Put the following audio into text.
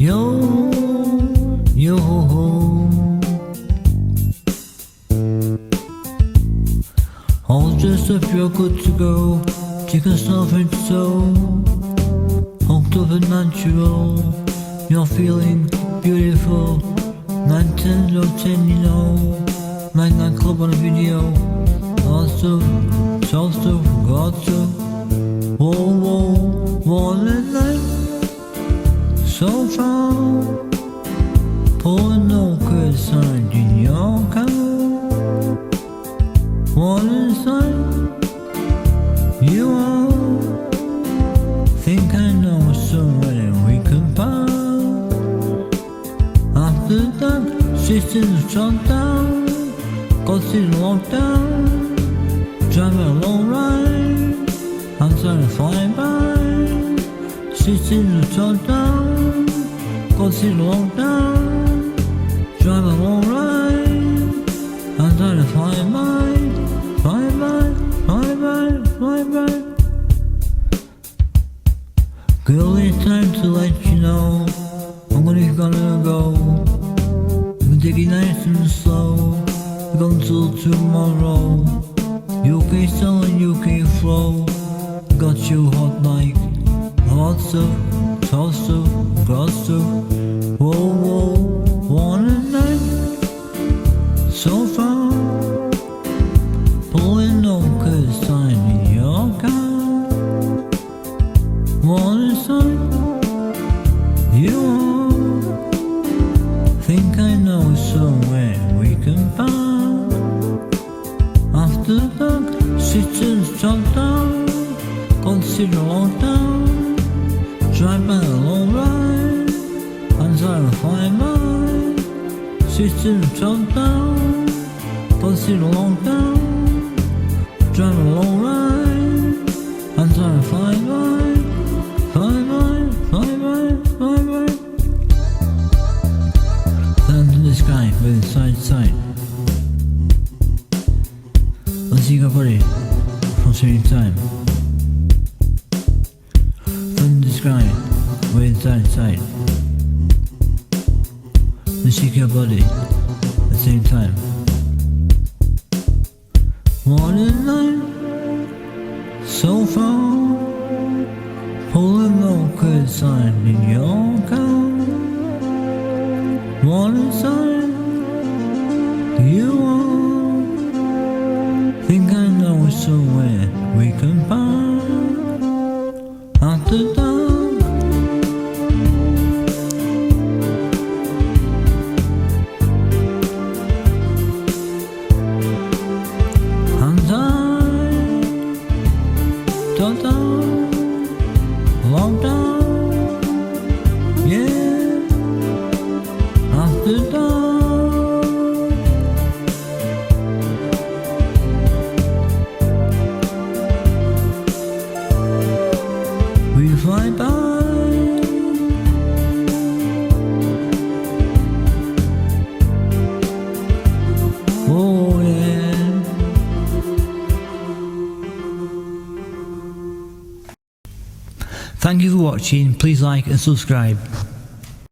yo ho ho. All dressed up, you're good to go. Take yourself into soul. Hooked up and natural. You're feeling beautiful. 9, 10, or 10, you know. Like that club on a video. Also, also, got to. Whoa, whoa, one at night. So far. Pulling no good sign in your car. One inside. You are. Think I know somewhere we can part. After that, systems shut down. Got it locked down. Drive a long ride. I'm trying to fly by. Systems shut down. Got it locked down. Drive a long ride. I'm trying to fly by. Fly by, fly by, fly by. Girl, it's time to let you know I'm gonna go. You can take it nice and slow. We're going till tomorrow. UK style and UK flow. Got you hot like hot stuff, soft stuff, got stuff. Whoa, whoa, one at night. So far. Pulling no good sign in your car. One inside. You are. Think I know somewhere we can part. After dark, systems shut down. Consider lockdown. Drive by a long ride. I'm trying to fly by. Systems shut down. Consider lockdown. Drive a long ride. I'm trying to fly by. Fly by, fly by, fly by. Down to the sky with side to side. Let's see your body from same time. Down to the sky with side to side. Let's shake your body at the same time. One at night, so far. Pulling no good sign in your car. One inside. You are. Think I know somewhere we can part. After dark. I'm tired. Don't lockdown, yeah. After dark, we fly by. Oh yeah. Thank you for watching. Please like and subscribe.